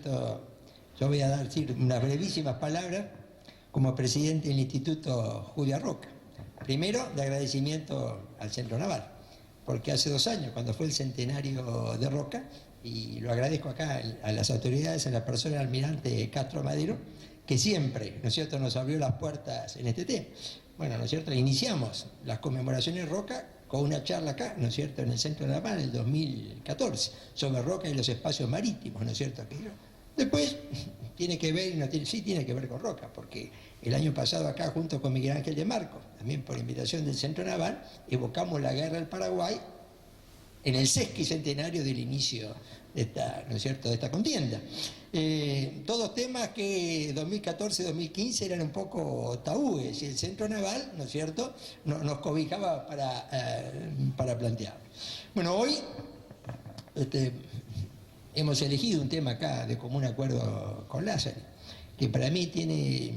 cierto, yo voy a decir unas brevísimas palabras como presidente del Instituto Julia Roca. Primero, de agradecimiento al Centro Naval, porque hace 2 años, cuando fue el centenario de Roca, y lo agradezco acá a las autoridades, a la persona del almirante Castro Madero, que siempre, ¿no es cierto?, nos abrió las puertas en este tema. Bueno, ¿no es cierto?, iniciamos las conmemoraciones de Roca con una charla acá, ¿no es cierto?, en el Centro Naval en el 2014, sobre Roca y los espacios marítimos, ¿no es cierto?, aquello. Después, tiene que ver, sí tiene que ver con Roca, porque el año pasado acá, junto con Miguel Ángel de Marcos, también por invitación del Centro Naval, evocamos la guerra del Paraguay en el sesquicentenario del inicio de esta, ¿no es cierto?, de esta contienda. Todos temas que 2014-2015 eran un poco tabúes, y el Centro Naval, ¿no es cierto?, nos cobijaba para plantear. Bueno, hoy hemos elegido un tema acá de común acuerdo con Lázaro, que para mí tiene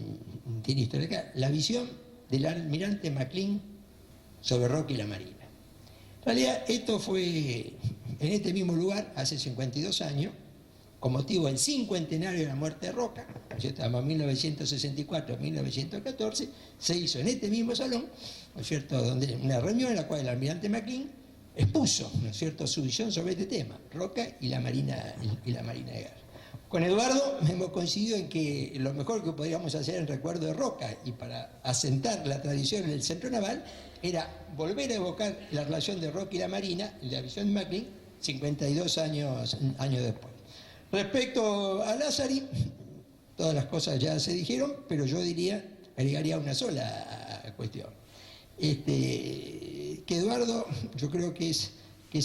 historia acá, la visión del almirante Maclean sobre Roca y la Marina. En realidad, esto fue en este mismo lugar, hace 52 años, con motivo del cincuentenario de la muerte de Roca, ¿no es cierto?, 1964-1914, se hizo en este mismo salón, ¿no es cierto?, donde una reunión en la cual el almirante Maclean expuso, ¿no es cierto?, su visión sobre este tema, Roca y la Marina de Guerra. Con Eduardo hemos coincidido en que lo mejor que podríamos hacer en recuerdo de Roca y para asentar la tradición en el Centro Naval era volver a evocar la relación de Roca y la Marina, la visión de Maclean, 52 años después. Respecto a Lázaro, todas las cosas ya se dijeron, pero yo agregaría una sola cuestión. Que Eduardo, yo creo que es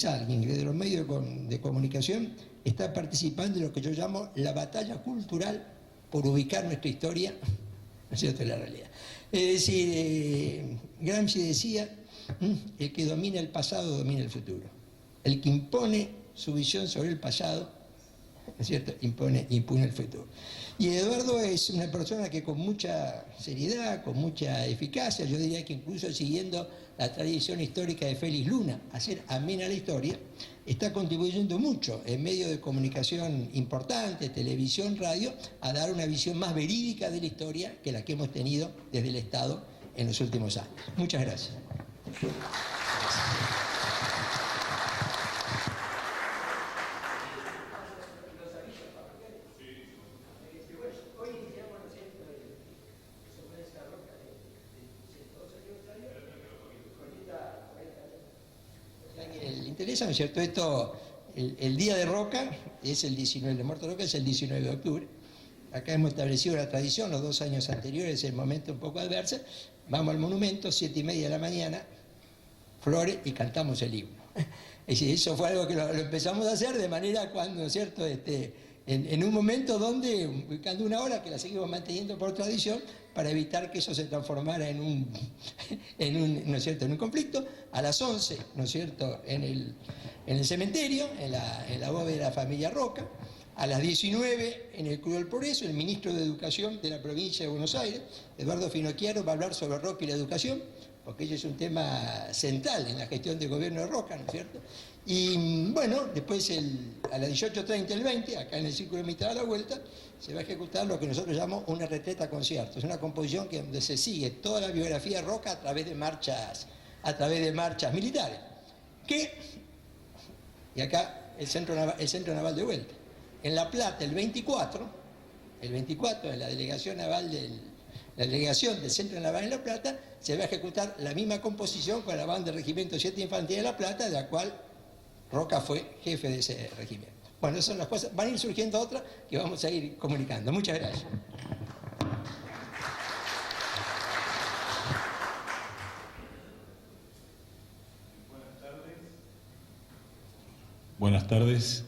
alguien que desde los medios de comunicación está participando en lo que yo llamo la batalla cultural por ubicar nuestra historia, ¿no es cierto?, en la realidad. Es decir, Gramsci decía, el que domina el pasado domina el futuro. El que impone su visión sobre el pasado, ¿no es cierto?, impone el futuro. Y Eduardo es una persona que con mucha seriedad, con mucha eficacia, yo diría que incluso siguiendo la tradición histórica de Félix Luna, hacer amena la historia, está contribuyendo mucho en medios de comunicación importantes, televisión, radio, a dar una visión más verídica de la historia que la que hemos tenido desde el Estado en los últimos años. Muchas gracias. Le interesa, ¿no es cierto? El día de Roca es el 19, el de muerte de Roca es el 19 de octubre. Acá hemos establecido la tradición, los 2 años anteriores, el momento un poco adverso, vamos al monumento, 7:30 de la mañana, flores y cantamos el himno. Es decir, eso fue algo que lo empezamos a hacer de manera cuando, ¿no es cierto?, en un momento donde, ubicando una hora que la seguimos manteniendo por tradición, para evitar que eso se transformara en un ¿no es cierto?, en un conflicto. A las 11, ¿no es cierto?, en el cementerio, en la bóveda de la familia Roca. A las 19, en el Club del Progreso, el ministro de Educación de la provincia de Buenos Aires, Eduardo Finocchiaro, va a hablar sobre Roca y la educación, porque ese es un tema central en la gestión de gobierno de Roca, ¿no es cierto? Y bueno, después a las 18:30 el 20, acá en el Círculo de Mitad a la Vuelta, se va a ejecutar lo que nosotros llamamos una retreta concierto. Es una composición donde se sigue toda la biografía de Roca a través de marchas militares. Y acá el Centro Naval de vuelta. En La Plata, el 24 en la delegación naval la delegación del Centro Naval en La Plata, se va a ejecutar la misma composición con la banda del Regimiento 7 Infantería de La Plata, de la cual Roca fue jefe de ese regimiento. Bueno, esas son las cosas. Van a ir surgiendo otras que vamos a ir comunicando. Muchas gracias. Buenas tardes.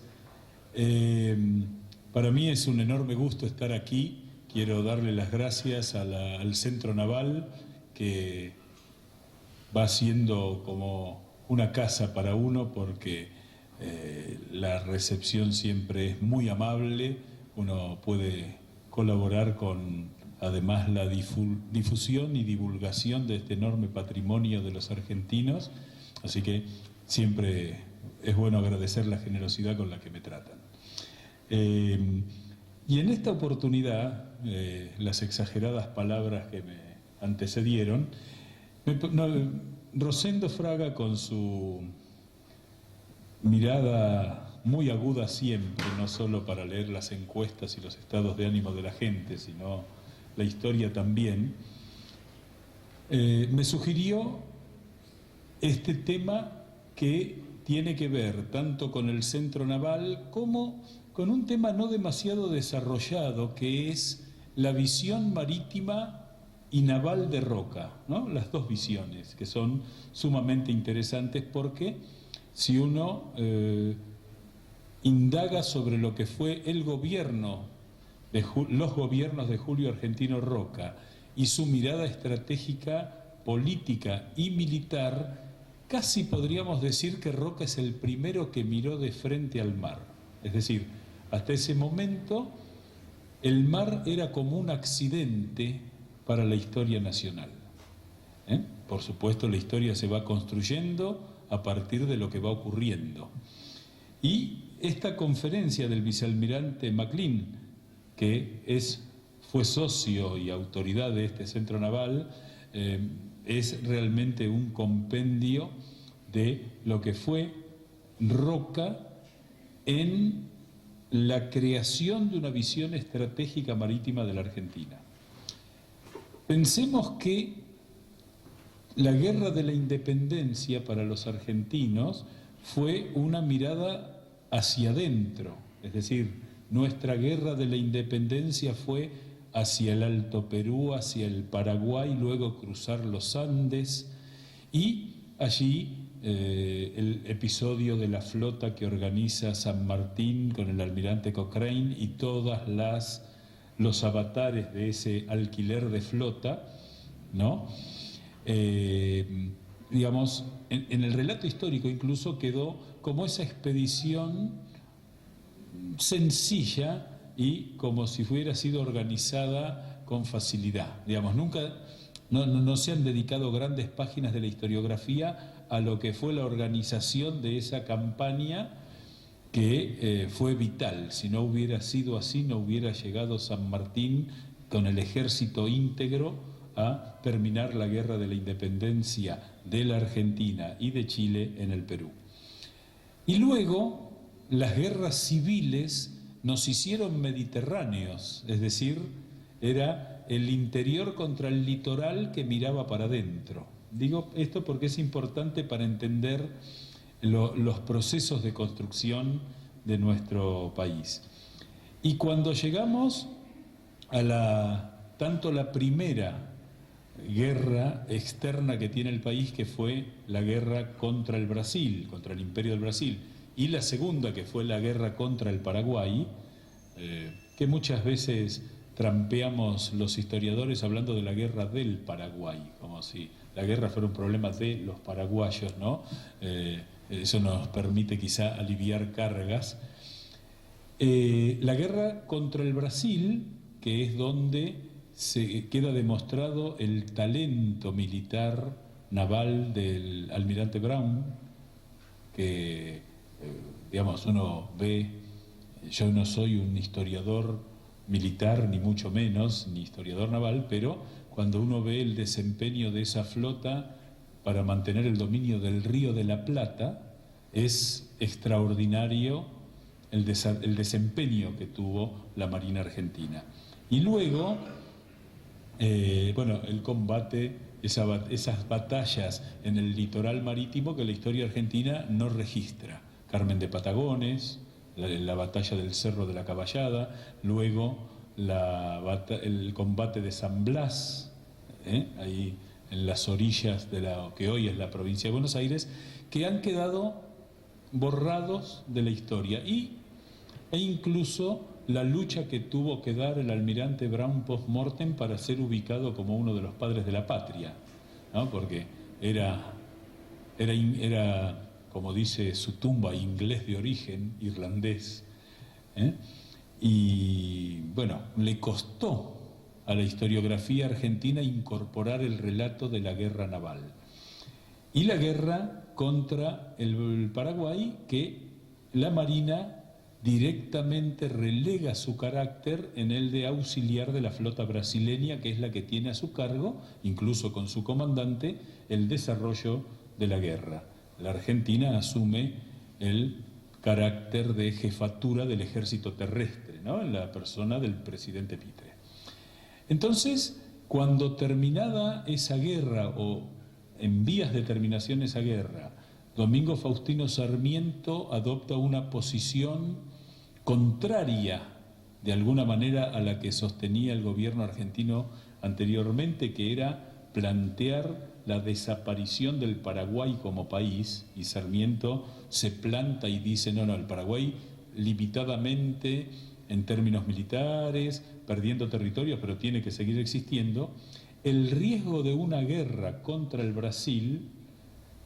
Para mí es un enorme gusto estar aquí. Quiero darle las gracias al Centro Naval, que va siendo como una casa para uno, porque la recepción siempre es muy amable. Uno puede colaborar con, además, la difusión y divulgación de este enorme patrimonio de los argentinos. Así que siempre es bueno agradecer la generosidad con la que me tratan. Y en esta oportunidad, las exageradas palabras que me antecedieron, Rosendo Fraga, con su mirada muy aguda siempre, no solo para leer las encuestas y los estados de ánimo de la gente, sino la historia también, me sugirió este tema que tiene que ver tanto con el centro naval como con un tema no demasiado desarrollado, que es la visión marítima y naval de Roca, ¿no? Las dos visiones, que son sumamente interesantes porque si uno indaga sobre lo que fue el gobierno, los gobiernos de Julio Argentino Roca y su mirada estratégica, política y militar, casi podríamos decir que Roca es el primero que miró de frente al mar. Es decir, hasta ese momento el mar era como un accidente para la historia nacional. Por supuesto, la historia se va construyendo a partir de lo que va ocurriendo. Y esta conferencia del vicealmirante Maclean, que fue socio y autoridad de este centro naval, es realmente un compendio de lo que fue Roca en la creación de una visión estratégica marítima de la Argentina. Pensemos que la guerra de la independencia para los argentinos fue una mirada hacia adentro, es decir, nuestra guerra de la independencia fue hacia el Alto Perú, hacia el Paraguay, luego cruzar los Andes y allí el episodio de la flota que organiza San Martín con el almirante Cochrane y todos los avatares de ese alquiler de flota, ¿no? Digamos, en el relato histórico incluso quedó como esa expedición sencilla y como si hubiera sido organizada con facilidad. Digamos, no se han dedicado grandes páginas de la historiografía a lo que fue la organización de esa campaña que fue vital. Si no hubiera sido así, no hubiera llegado San Martín con el ejército íntegro a terminar la guerra de la independencia de la Argentina y de Chile en el Perú. Y luego las guerras civiles nos hicieron mediterráneos, es decir, era el interior contra el litoral que miraba para adentro. Digo esto porque es importante para entender los procesos de construcción de nuestro país. Y cuando llegamos a tanto la primera guerra externa que tiene el país, que fue la guerra contra el Brasil, contra el Imperio del Brasil, y la segunda, que fue la guerra contra el Paraguay, que muchas veces trampeamos los historiadores hablando de la guerra del Paraguay, como si la guerra fuera un problema de los paraguayos, ¿no? Eso nos permite quizá aliviar cargas. La guerra contra el Brasil, que es donde se queda demostrado el talento militar naval del almirante Brown, que, digamos, uno ve, yo no soy un historiador militar, ni mucho menos, ni historiador naval, pero cuando uno ve el desempeño de esa flota para mantener el dominio del Río de la Plata, es extraordinario el desempeño que tuvo la Marina Argentina. Y luego, el combate, esas batallas en el litoral marítimo que la historia argentina no registra. Carmen de Patagones, la batalla del Cerro de la Caballada, luego el combate de San Blas, ahí en las orillas de lo que hoy es la provincia de Buenos Aires, que han quedado borrados de la historia e incluso la lucha que tuvo que dar el almirante Brown post-mortem para ser ubicado como uno de los padres de la patria, ¿no? Porque era, como dice su tumba, inglés de origen, irlandés, y bueno, le costó a la historiografía argentina incorporar el relato de la guerra naval y la guerra contra el Paraguay, que la Marina directamente relega su carácter en el de auxiliar de la flota brasileña, que es la que tiene a su cargo, incluso con su comandante, el desarrollo de la guerra. La Argentina asume el carácter de jefatura del ejército terrestre, ¿no?, en la persona del presidente Mitre. Entonces, cuando terminada esa guerra, o en vías de terminación esa guerra, Domingo Faustino Sarmiento adopta una posición contraria, de alguna manera, a la que sostenía el gobierno argentino anteriormente, que era plantear la desaparición del Paraguay como país, y Sarmiento se planta y dice, no, el Paraguay limitadamente en términos militares, perdiendo territorios, pero tiene que seguir existiendo. El riesgo de una guerra contra el Brasil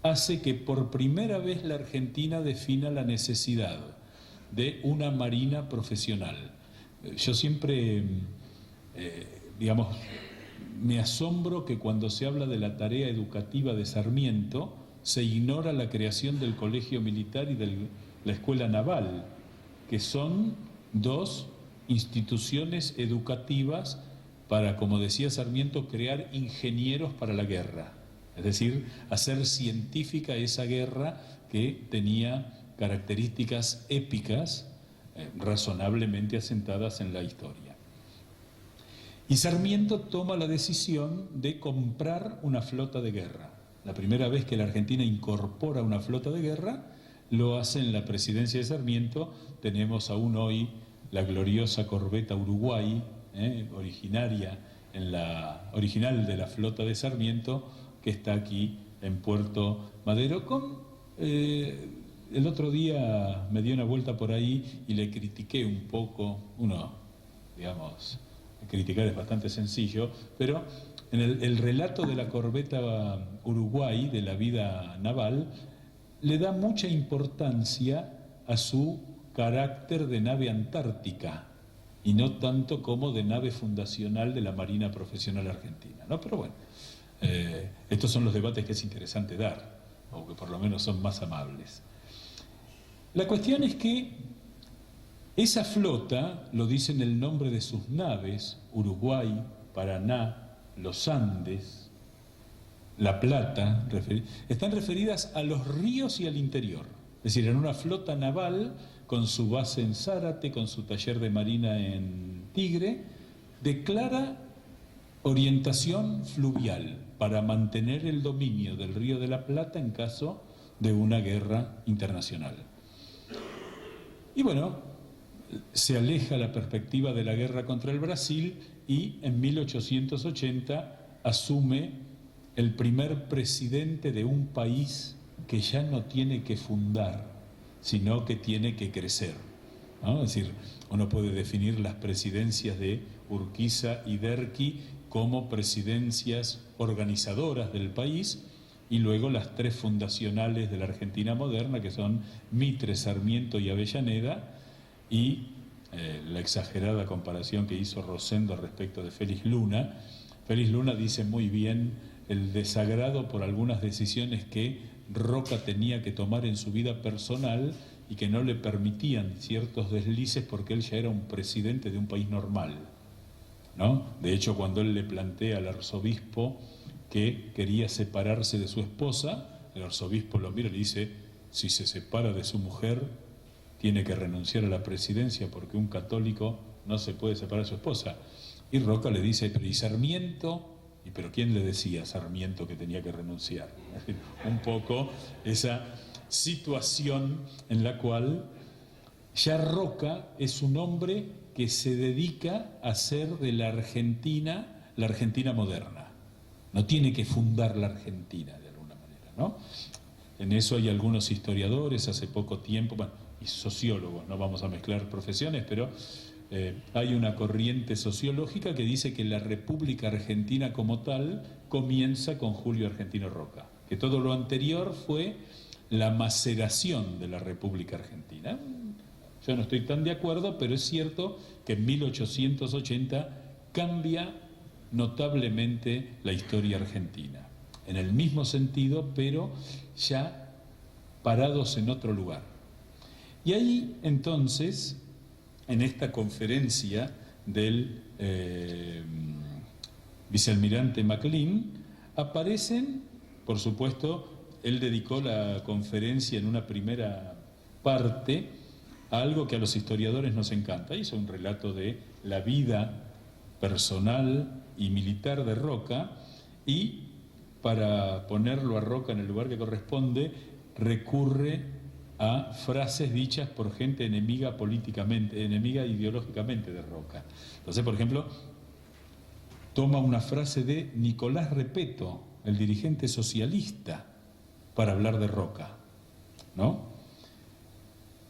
hace que por primera vez la Argentina defina la necesidad de una marina profesional. Yo siempre, me asombro que cuando se habla de la tarea educativa de Sarmiento, se ignora la creación del Colegio Militar y de la Escuela Naval, que son dos instituciones educativas para, como decía Sarmiento, crear ingenieros para la guerra. Es decir, hacer científica esa guerra que tenía características épicas, razonablemente asentadas en la historia. Y Sarmiento toma la decisión de comprar una flota de guerra. La primera vez que la Argentina incorpora una flota de guerra, lo hace en la presidencia de Sarmiento. Tenemos aún hoy la gloriosa corbeta Uruguay, original de la flota de Sarmiento, que está aquí en Puerto Madero. El otro día me di una vuelta por ahí y le critiqué un poco, criticar es bastante sencillo, pero en el relato de la corbeta Uruguay, de la vida naval, le da mucha importancia a su carácter de nave antártica, y no tanto como de nave fundacional de la Marina Profesional Argentina, ¿no? Pero bueno, estos son los debates que es interesante dar, o que por lo menos son más amables. La cuestión es que esa flota, lo dice en el nombre de sus naves, Uruguay, Paraná, Los Andes, La Plata, están referidas a los ríos y al interior. Es decir, en una flota naval con su base en Zárate, con su taller de marina en Tigre, de clara orientación fluvial para mantener el dominio del Río de la Plata en caso de una guerra internacional. Y bueno, se aleja la perspectiva de la guerra contra el Brasil y en 1880 asume el primer presidente de un país que ya no tiene que fundar, sino que tiene que crecer, ¿no? Es decir, uno puede definir las presidencias de Urquiza y Derqui como presidencias organizadoras del país, y luego las tres fundacionales de la Argentina moderna, que son Mitre, Sarmiento y Avellaneda, y la exagerada comparación que hizo Rosendo respecto de Félix Luna. Félix Luna dice muy bien el desagrado por algunas decisiones que Roca tenía que tomar en su vida personal y que no le permitían ciertos deslices porque él ya era un presidente de un país normal, ¿no? De hecho, cuando él le plantea al arzobispo que quería separarse de su esposa, el arzobispo lo mira y le dice: si se separa de su mujer, tiene que renunciar a la presidencia porque un católico no se puede separar de su esposa. Y Roca le dice: pero ¿y Sarmiento? ¿Y pero quién le decía a Sarmiento que tenía que renunciar? Un poco esa situación en la cual ya Roca es un hombre que se dedica a hacer de la Argentina moderna. No tiene que fundar la Argentina de alguna manera, ¿no? En eso hay algunos historiadores hace poco tiempo, y sociólogos, no vamos a mezclar profesiones, pero hay una corriente sociológica que dice que la República Argentina como tal comienza con Julio Argentino Roca, que todo lo anterior fue la maceración de la República Argentina. Yo no estoy tan de acuerdo, pero es cierto que en 1880 cambia notablemente la historia argentina, en el mismo sentido, pero ya parados en otro lugar. Y ahí entonces, en esta conferencia del vicealmirante Maclean, aparecen, por supuesto, él dedicó la conferencia en una primera parte a algo que a los historiadores nos encanta. Hizo un relato de la vida personal y militar de Roca, y para ponerlo a Roca en el lugar que corresponde, recurre a frases dichas por gente enemiga políticamente, enemiga ideológicamente de Roca. Entonces, por ejemplo, toma una frase de Nicolás Repetto, el dirigente socialista, para hablar de Roca, ¿no?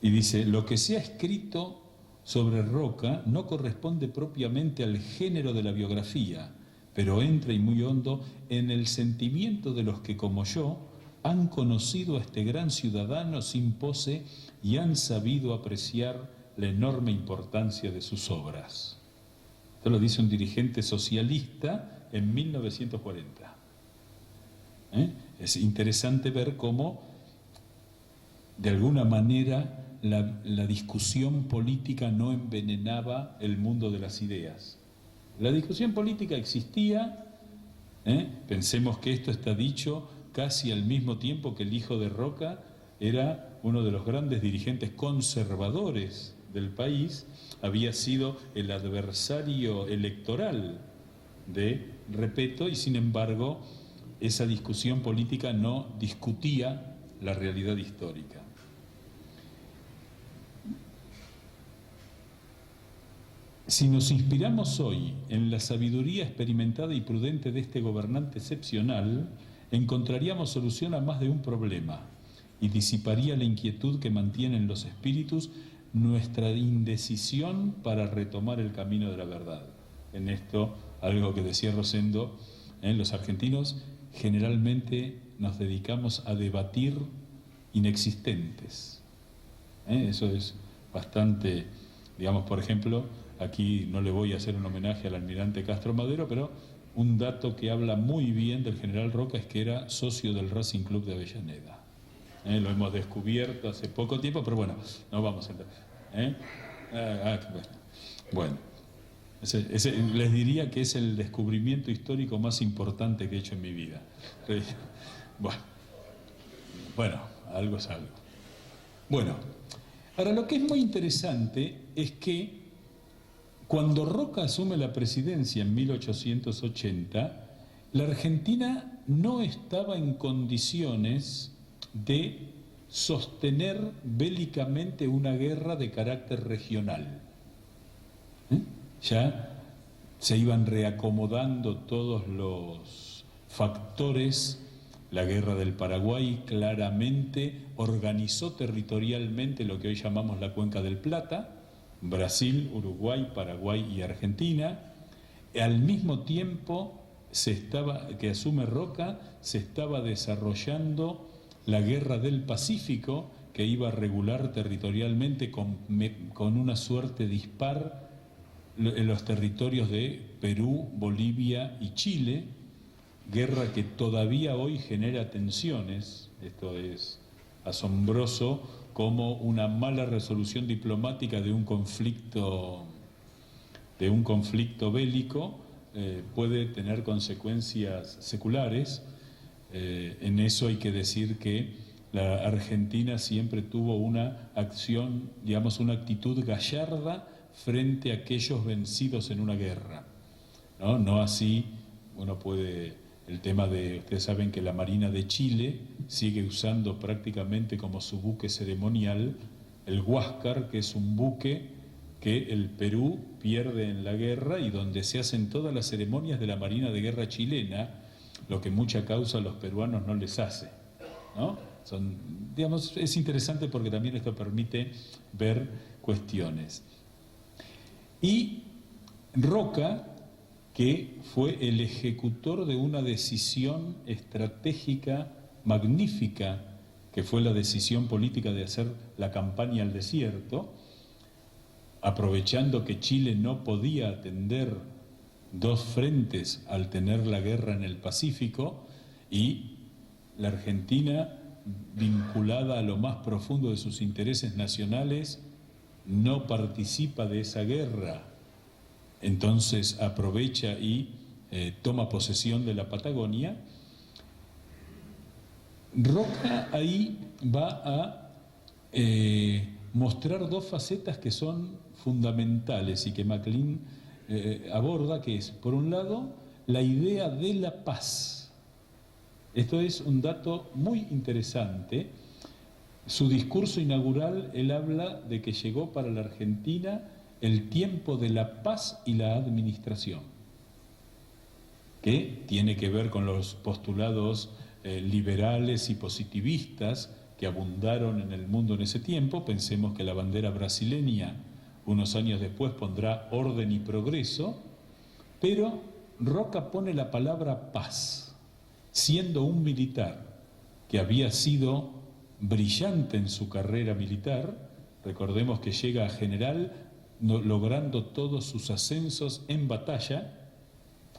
Y dice: lo que se ha escrito sobre Roca no corresponde propiamente al género de la biografía, pero entra y muy hondo en el sentimiento de los que, como yo, han conocido a este gran ciudadano sin pose y han sabido apreciar la enorme importancia de sus obras. Esto lo dice un dirigente socialista en 1940. Es interesante ver cómo, de alguna manera, la discusión política no envenenaba el mundo de las ideas. La discusión política existía, pensemos que esto está dicho casi al mismo tiempo que el hijo de Roca era uno de los grandes dirigentes conservadores del país, había sido el adversario electoral de Repetto, y sin embargo esa discusión política no discutía la realidad histórica. Si nos inspiramos hoy en la sabiduría experimentada y prudente de este gobernante excepcional, encontraríamos solución a más de un problema y disiparía la inquietud que mantiene en los espíritus nuestra indecisión para retomar el camino de la verdad. En esto, algo que decía Rosendo, los argentinos generalmente nos dedicamos a debatir inexistentes. Eso es bastante, digamos, por ejemplo, aquí no le voy a hacer un homenaje al almirante Castro Madero, pero un dato que habla muy bien del general Roca es que era socio del Racing Club de Avellaneda. Lo hemos descubierto hace poco tiempo, pero bueno, no vamos a entrar. Bueno, les diría que es el descubrimiento histórico más importante que he hecho en mi vida. Bueno, algo es algo. Bueno, ahora lo que es muy interesante es que cuando Roca asume la presidencia en 1880, la Argentina no estaba en condiciones de sostener bélicamente una guerra de carácter regional. Ya se iban reacomodando todos los factores. La guerra del Paraguay claramente organizó territorialmente lo que hoy llamamos la Cuenca del Plata, Brasil, Uruguay, Paraguay y Argentina. Al mismo tiempo que asume Roca, se estaba desarrollando la guerra del Pacífico, que iba a regular territorialmente con una suerte dispar en los territorios de Perú, Bolivia y Chile, guerra que todavía hoy genera tensiones. Esto es asombroso, como una mala resolución diplomática de un conflicto bélico puede tener consecuencias seculares. En eso hay que decir que la Argentina siempre tuvo una acción, digamos, una actitud gallarda frente a aquellos vencidos en una guerra, ¿no? No así, uno puede, el tema de, ustedes saben que la Marina de Chile sigue usando prácticamente como su buque ceremonial el Huáscar, que es un buque que el Perú pierde en la guerra y donde se hacen todas las ceremonias de la Marina de Guerra chilena, lo que mucha causa a los peruanos no les hace, ¿no? Digamos, es interesante porque también esto permite ver cuestiones. Y Roca, que fue el ejecutor de una decisión estratégica magnífica, que fue la decisión política de hacer la campaña al desierto, aprovechando que Chile no podía atender dos frentes al tener la guerra en el Pacífico, y la Argentina vinculada a lo más profundo de sus intereses nacionales, no participa de esa guerra, entonces aprovecha y toma posesión de la Patagonia. Roca ahí va a mostrar dos facetas que son fundamentales y que MacLean aborda, que es, por un lado, la idea de la paz. Esto es un dato muy interesante. Su discurso inaugural, él habla de que llegó para la Argentina el tiempo de la paz y la administración, que tiene que ver con los postulados liberales y positivistas que abundaron en el mundo en ese tiempo. Pensemos que la bandera brasileña, unos años después, pondrá orden y progreso, pero Roca pone la palabra paz, siendo un militar que había sido brillante en su carrera militar. Recordemos que llega a general, logrando todos sus ascensos en batalla,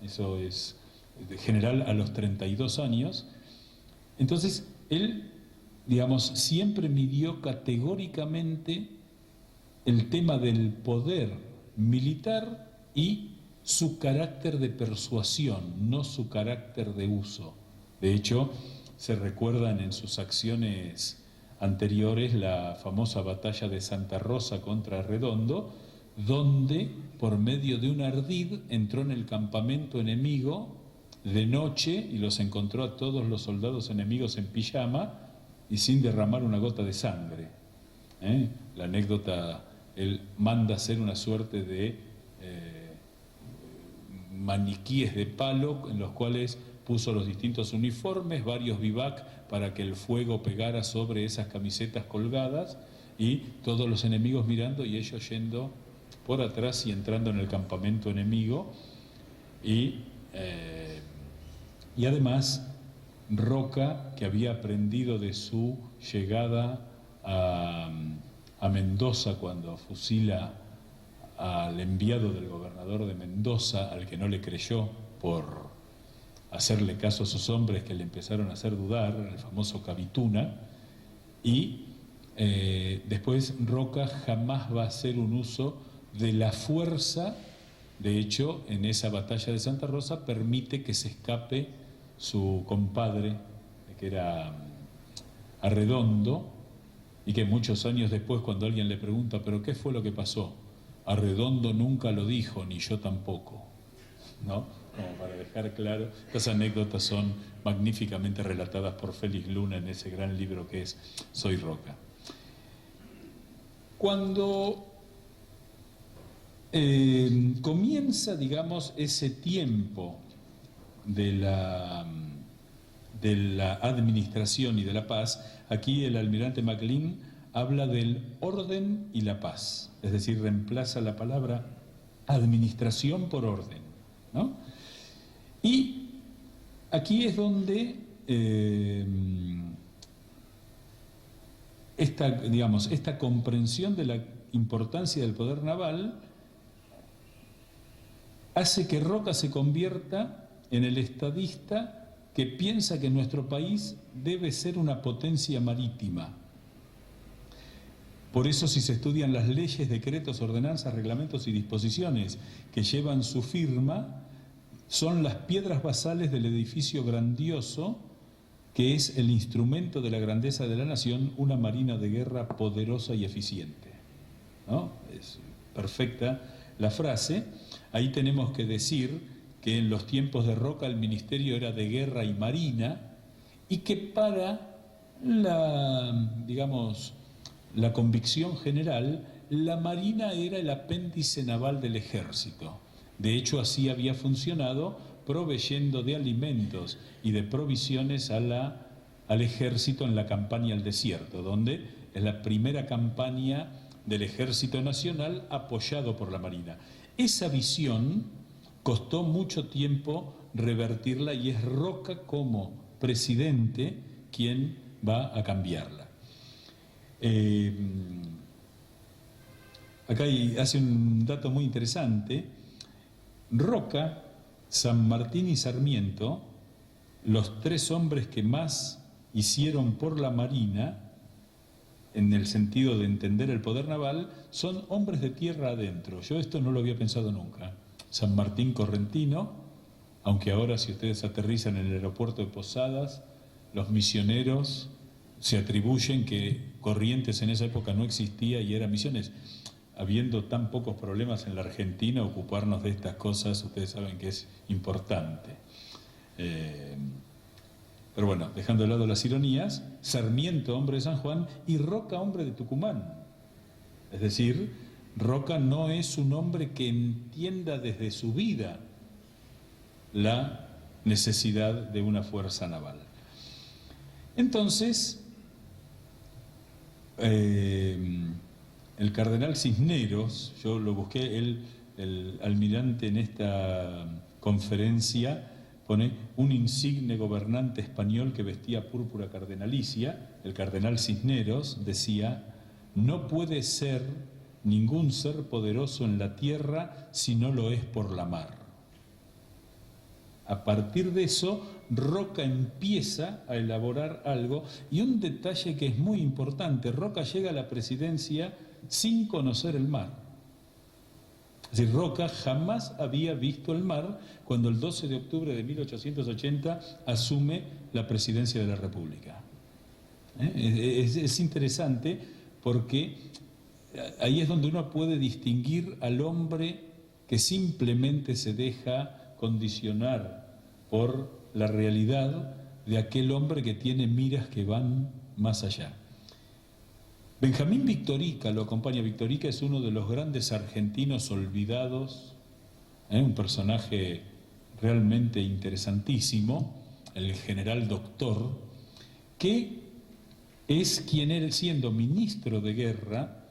eso es de general a los 32 años. Entonces, él, digamos, siempre midió categóricamente el tema del poder militar y su carácter de persuasión, no su carácter de uso. De hecho, se recuerdan en sus acciones anteriores la famosa batalla de Santa Rosa contra Arredondo, donde por medio de un ardid entró en el campamento enemigo de noche y los encontró a todos los soldados enemigos en pijama y sin derramar una gota de sangre. La anécdota, él manda hacer una suerte de maniquíes de palo en los cuales puso los distintos uniformes, varios vivac para que el fuego pegara sobre esas camisetas colgadas y todos los enemigos mirando y ellos yendo por atrás y entrando en el campamento enemigo. Y además Roca, que había aprendido de su llegada a Mendoza cuando fusila al enviado del gobernador de Mendoza, al que no le creyó por hacerle caso a sus hombres que le empezaron a hacer dudar, el famoso Cavituna, y después Roca jamás va a hacer un uso de la fuerza. De hecho, en esa batalla de Santa Rosa permite que se escape su compadre, que era Arredondo, y que muchos años después, cuando alguien le pregunta, ¿pero qué fue lo que pasó? Arredondo nunca lo dijo, ni yo tampoco, ¿no? Como para dejar claro, estas anécdotas son magníficamente relatadas por Félix Luna en ese gran libro que es Soy Roca. Cuando comienza, digamos, ese tiempo de la administración y de la paz, aquí el almirante MacLean habla del orden y la paz, es decir, reemplaza la palabra administración por orden, ¿no? Y aquí es donde esta comprensión de la importancia del poder naval hace que Roca se convierta en el estadista que piensa que nuestro país debe ser una potencia marítima. Por eso, si se estudian las leyes, decretos, ordenanzas, reglamentos y disposiciones que llevan su firma, son las piedras basales del edificio grandioso que es el instrumento de la grandeza de la nación, una marina de guerra poderosa y eficiente, ¿no? Es perfecta la frase. Ahí tenemos que decir que en los tiempos de Roca el ministerio era de guerra y marina, y que para la convicción general, la marina era el apéndice naval del ejército. De hecho, así había funcionado, proveyendo de alimentos y de provisiones al ejército en la campaña al desierto, donde es la primera campaña del ejército nacional apoyado por la marina. Esa visión costó mucho tiempo revertirla y es Roca como presidente quien va a cambiarla. Acá hace un dato muy interesante. Roca, San Martín y Sarmiento, los tres hombres que más hicieron por la Marina, en el sentido de entender el poder naval, son hombres de tierra adentro. Yo esto no lo había pensado nunca. San Martín Correntino, aunque ahora si ustedes aterrizan en el aeropuerto de Posadas, los misioneros se atribuyen que Corrientes en esa época no existía y era Misiones. Habiendo tan pocos problemas en la Argentina, ocuparnos de estas cosas, ustedes saben que es importante. Pero bueno, dejando de lado las ironías, Sarmiento, hombre de San Juan, y Roca, hombre de Tucumán. Es decir, Roca no es un hombre que entienda desde su vida la necesidad de una fuerza naval. Entonces, el cardenal Cisneros, yo lo busqué, el almirante en esta conferencia pone un insigne gobernante español que vestía púrpura cardenalicia. El cardenal Cisneros decía: no puede ser ningún ser poderoso en la tierra si no lo es por la mar. A partir de eso, Roca empieza a elaborar algo, y un detalle que es muy importante: Roca llega a la presidencia sin conocer el mar. Es decir, Roca jamás había visto el mar cuando el 12 de octubre de 1880 asume la presidencia de la República. Es interesante porque ahí es donde uno puede distinguir al hombre que simplemente se deja condicionar por la realidad de aquel hombre que tiene miras que van más allá. Benjamín Victorica lo acompaña. Victorica es uno de los grandes argentinos olvidados, un personaje realmente interesantísimo, el general doctor, que es quien, siendo ministro de Guerra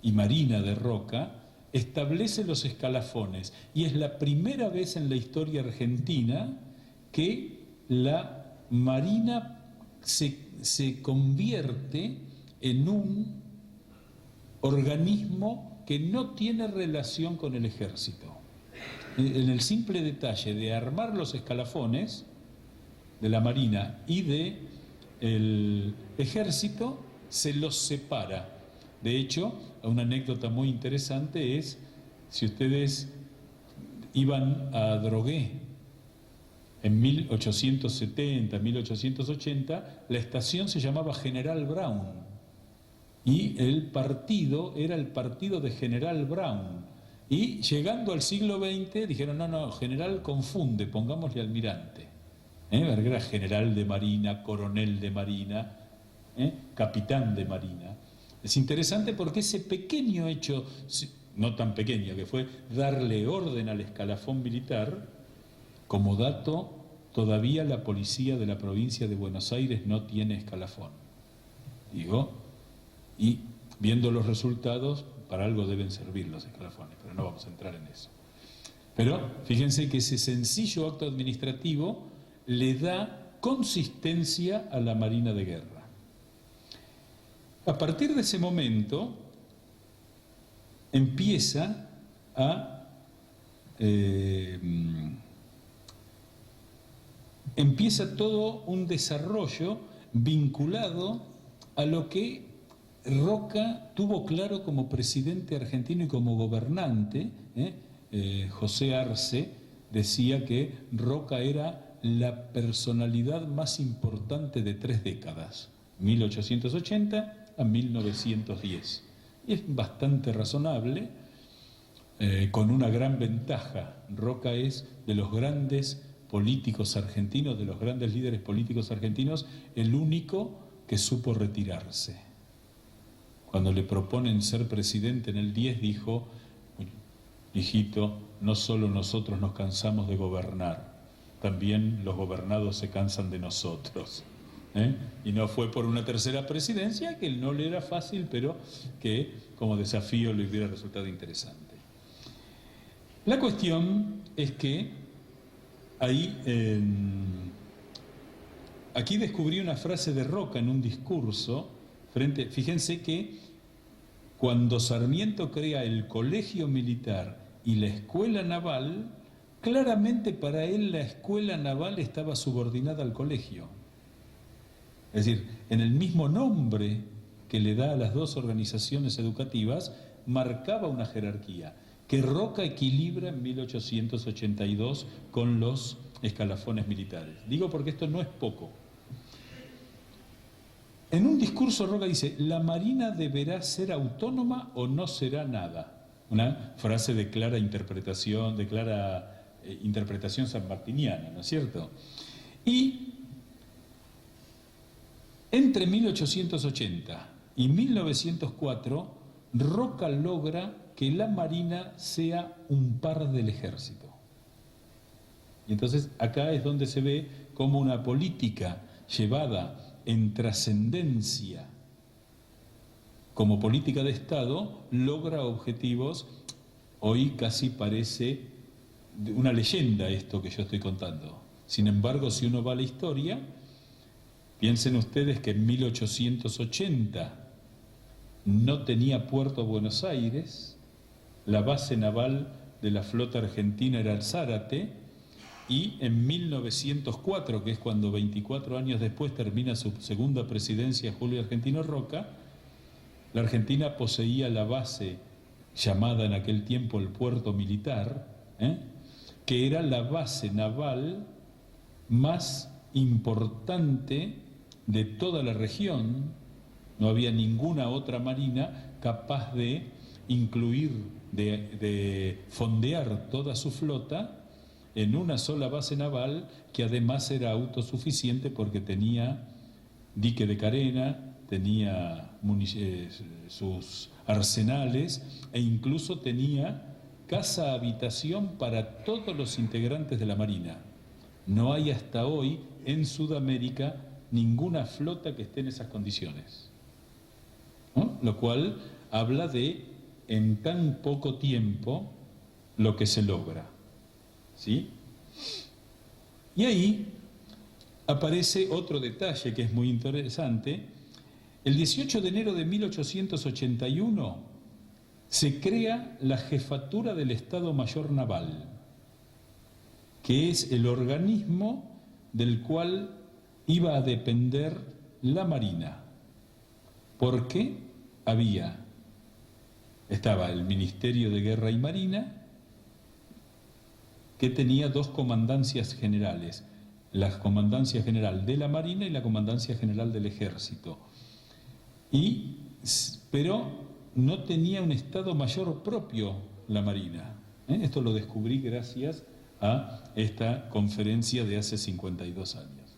y Marina de Roca, establece los escalafones, y es la primera vez en la historia argentina que la Marina se convierte en un organismo que no tiene relación con el ejército. En el simple detalle de armar los escalafones de la Marina y del ejército, se los separa. De hecho, una anécdota muy interesante es, si ustedes iban a Adrogué en 1870, 1880, la estación se llamaba General Brown y el partido era el partido de General Brown. Y llegando al siglo XX dijeron: no, general confunde, pongámosle almirante. Era general de marina, coronel de marina, capitán de marina. Es interesante porque ese pequeño hecho, no tan pequeño, que fue darle orden al escalafón militar, como dato, todavía la policía de la provincia de Buenos Aires no tiene escalafón. Y viendo los resultados, para algo deben servir los escalafones, pero no vamos a entrar en eso. Pero fíjense que ese sencillo acto administrativo le da consistencia a la Marina de Guerra. A partir de ese momento empieza todo un desarrollo vinculado a lo que Roca tuvo claro como presidente argentino y como gobernante. José Arce decía que Roca era la personalidad más importante de 3 décadas, 1880 a 1910. Y es bastante razonable, con una gran ventaja. Roca es de los grandes políticos argentinos, de los grandes líderes políticos argentinos, el único que supo retirarse. Cuando le proponen ser presidente en el 10, dijo: hijito, no solo nosotros nos cansamos de gobernar, también los gobernados se cansan de nosotros. Y no fue por una tercera presidencia, que no le era fácil, pero que como desafío le hubiera resultado interesante. La cuestión es que aquí descubrí una frase de Roca en un discurso. Fíjense que cuando Sarmiento crea el colegio militar y la escuela naval, claramente para él la escuela naval estaba subordinada al colegio. Es decir, en el mismo nombre que le da a las dos organizaciones educativas, marcaba una jerarquía que Roca equilibra en 1882 con los escalafones militares. Digo porque esto no es poco. En un discurso Roca dice, la Marina deberá ser autónoma o no será nada. Una frase de clara interpretación sanmartiniana, ¿no es cierto? Y entre 1880 y 1904, Roca logra que la Marina sea un par del ejército. Y entonces acá es donde se ve cómo una política llevada en trascendencia como política de Estado logra objetivos. Hoy casi parece una leyenda esto que yo estoy contando. Sin embargo, si uno va a la historia, piensen ustedes que en 1880 no tenía puerto Buenos Aires, la base naval de la flota argentina era el Zárate, y en 1904, que es cuando 24 años después termina su segunda presidencia Julio Argentino Roca, la Argentina poseía la base llamada en aquel tiempo el puerto militar, que era la base naval más importante de toda la región. No había ninguna otra marina capaz de incluir, de fondear toda su flota en una sola base naval, que además era autosuficiente porque tenía dique de carena, tenía sus arsenales e incluso tenía casa habitación para todos los integrantes de la Marina. No hay hasta hoy en Sudamérica ninguna flota que esté en esas condiciones, ¿no? Lo cual habla de, en tan poco tiempo, lo que se logra, ¿sí? Y ahí aparece otro detalle que es muy interesante. El 18 de enero de 1881 se crea la Jefatura del Estado Mayor Naval, que es el organismo del cual iba a depender la Marina, porque estaba el Ministerio de Guerra y Marina, que tenía dos comandancias generales, la Comandancia General de la Marina y la Comandancia General del Ejército, pero no tenía un Estado Mayor propio la Marina. Esto lo descubrí gracias a esta conferencia de hace 52 años.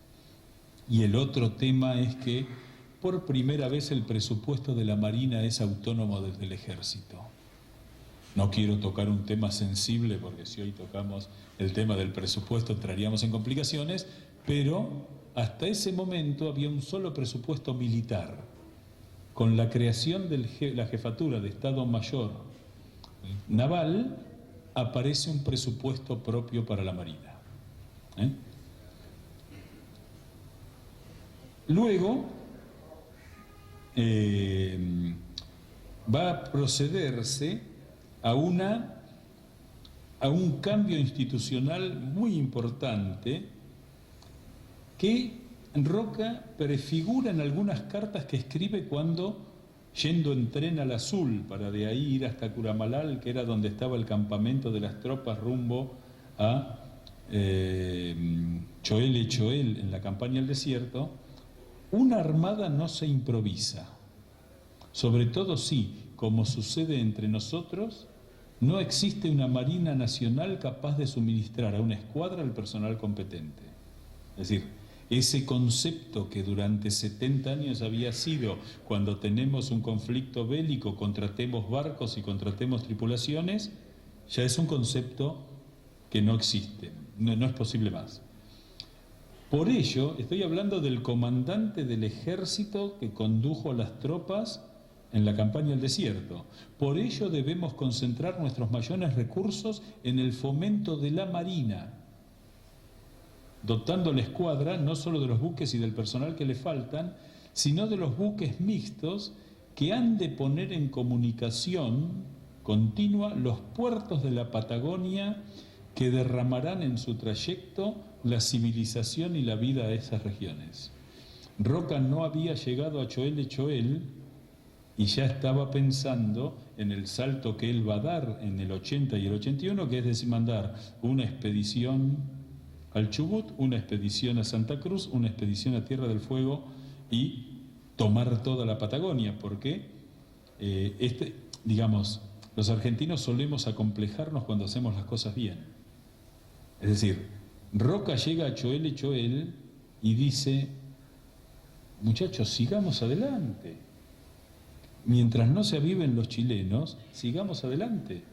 Y el otro tema es que por primera vez el presupuesto de la Marina es autónomo desde el Ejército. No quiero tocar un tema sensible porque si hoy tocamos el tema del presupuesto entraríamos en complicaciones, pero hasta ese momento había un solo presupuesto militar. Con la creación de la Jefatura de Estado Mayor Naval aparece un presupuesto propio para la Marina. Luego va a procederse a un cambio institucional muy importante que Roca prefigura en algunas cartas que escribe cuando, yendo en tren al Azul para de ahí ir hasta Curamalal, que era donde estaba el campamento de las tropas rumbo a Choel y Choel en la campaña del desierto. Una armada no se improvisa, sobre todo si, como sucede entre nosotros, no existe una Marina Nacional capaz de suministrar a una escuadra el personal competente. Es decir, ese concepto que durante 70 años había sido, cuando tenemos un conflicto bélico, contratemos barcos y contratemos tripulaciones, ya es un concepto que no existe, no es posible más. Por ello, estoy hablando del comandante del ejército que condujo a las tropas en la campaña del desierto. Por ello debemos concentrar nuestros mayores recursos en el fomento de la Marina, dotando la escuadra no solo de los buques y del personal que le faltan, sino de los buques mixtos que han de poner en comunicación continua los puertos de la Patagonia que derramarán en su trayecto la civilización y la vida a esas regiones. Roca no había llegado a Choel Choel y ya estaba pensando en el salto que él va a dar en el 80 y el 81, que es decir, mandar una expedición al Chubut, una expedición a Santa Cruz, una expedición a Tierra del Fuego y tomar toda la Patagonia, porque digamos, los argentinos solemos acomplejarnos cuando hacemos las cosas bien. Es decir, Roca llega a Choel Choel y dice: muchachos, sigamos adelante. Mientras no se aviven los chilenos, sigamos adelante.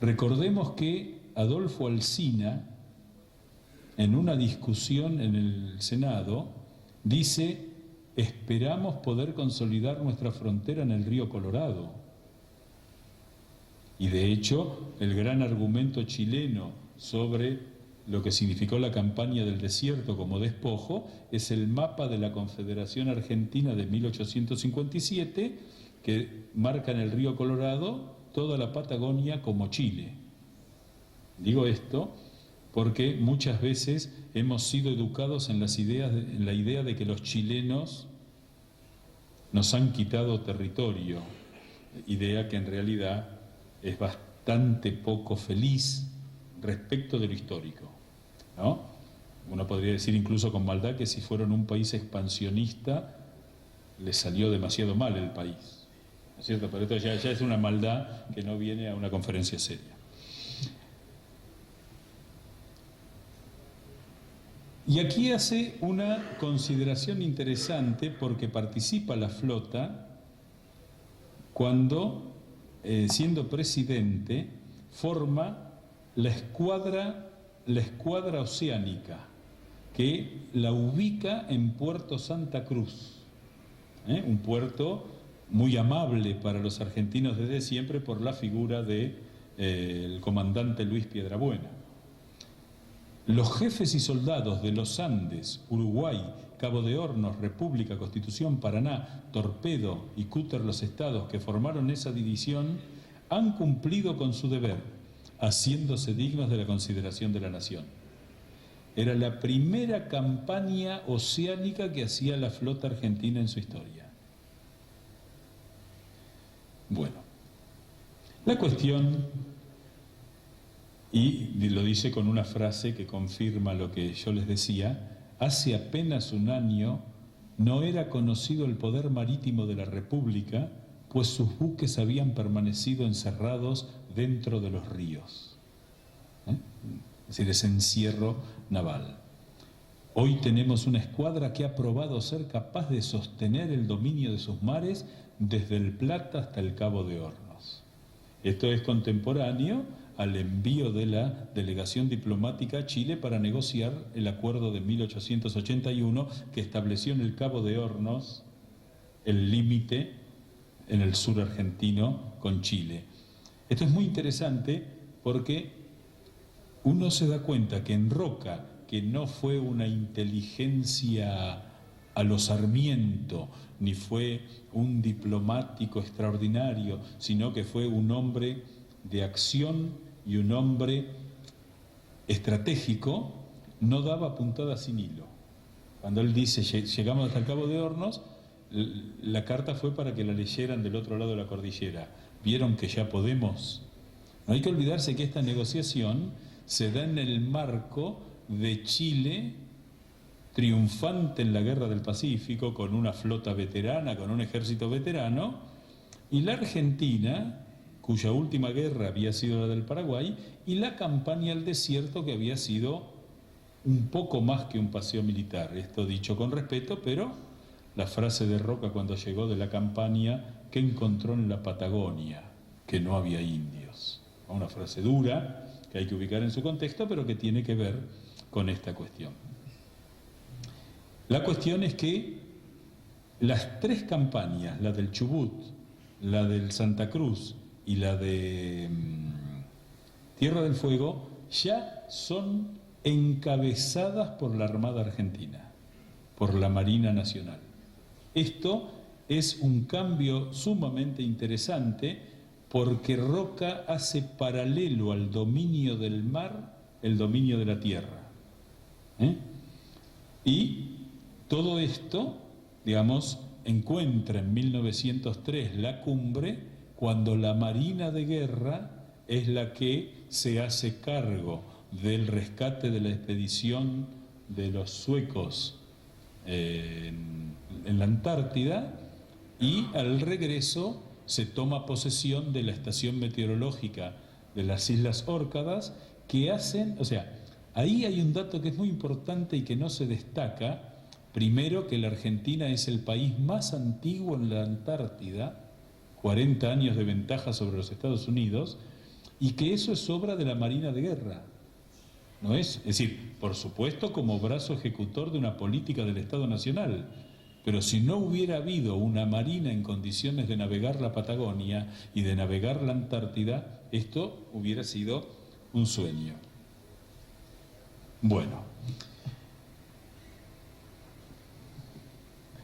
Recordemos que Adolfo Alsina, en una discusión en el Senado, dice: esperamos poder consolidar nuestra frontera en el río Colorado. Y de hecho, el gran argumento chileno sobre lo que significó la campaña del desierto como despojo es el mapa de la Confederación Argentina de 1857, que marca en el río Colorado toda la Patagonia como Chile. Digo esto porque muchas veces hemos sido educados en la idea de que los chilenos nos han quitado territorio, idea que en realidad es bastante poco feliz respecto de lo histórico, ¿no? Uno podría decir incluso con maldad que si fueron un país expansionista les salió demasiado mal el país, ¿no es cierto? Pero esto ya es una maldad que no viene a una conferencia seria. Y aquí hace una consideración interesante porque participa la flota cuando, siendo presidente, forma la escuadra oceánica, que la ubica en Puerto Santa Cruz, un puerto muy amable para los argentinos desde siempre por la figura del comandante Luis Piedrabuena. Los jefes y soldados de los Andes, Uruguay, Cabo de Hornos, República, Constitución, Paraná, Torpedo y Cúter los estados que formaron esa división han cumplido con su deber, haciéndose dignos de la consideración de la nación. Era la primera campaña oceánica que hacía la flota argentina en su historia. Bueno, la cuestión, y lo dice con una frase que confirma lo que yo les decía: hace apenas un año no era conocido el poder marítimo de la República, pues sus buques habían permanecido encerrados dentro de los ríos. Es decir, ese encierro naval. Hoy tenemos una escuadra que ha probado ser capaz de sostener el dominio de sus mares desde el Plata hasta el Cabo de Hornos. Esto es contemporáneo al envío de la delegación diplomática a Chile para negociar el acuerdo de 1881 que estableció en el Cabo de Hornos el límite en el sur argentino con Chile. Esto es muy interesante porque uno se da cuenta que en Roca, que no fue una inteligencia a lo Sarmiento, ni fue un diplomático extraordinario, sino que fue un hombre de acción y un hombre estratégico, no daba puntada sin hilo. Cuando él dice llegamos hasta el Cabo de Hornos, la carta fue para que la leyeran del otro lado de la cordillera. ¿Vieron que ya podemos? No hay que olvidarse que esta negociación se da en el marco de Chile triunfante en la Guerra del Pacífico, con una flota veterana, con un ejército veterano, y la Argentina, cuya última guerra había sido la del Paraguay, y la campaña al desierto, que había sido un poco más que un paseo militar. Esto dicho con respeto, pero la frase de Roca cuando llegó de la campaña que encontró en la Patagonia, que no había indios. Una frase dura, que hay que ubicar en su contexto, pero que tiene que ver con esta cuestión. La cuestión es que las tres campañas, la del Chubut, la del Santa Cruz y la de Tierra del Fuego, ya son encabezadas por la Armada Argentina, por la Marina Nacional. Esto es un cambio sumamente interesante porque Roca hace paralelo al dominio del mar el dominio de la tierra. Y todo esto, digamos, encuentra en 1903 la cumbre cuando la Marina de Guerra es la que se hace cargo del rescate de la expedición de los suecos en la Antártida, y al regreso se toma posesión de la estación meteorológica de las Islas Órcadas, que hacen, o sea, ahí hay un dato que es muy importante y que no se destaca. Primero, que la Argentina es el país más antiguo en la Antártida, 40 años de ventaja sobre los Estados Unidos, y que eso es obra de la Marina de Guerra. ¿No es? Es decir, por supuesto como brazo ejecutor de una política del Estado Nacional, pero si no hubiera habido una marina en condiciones de navegar la Patagonia y de navegar la Antártida, esto hubiera sido un sueño. Bueno,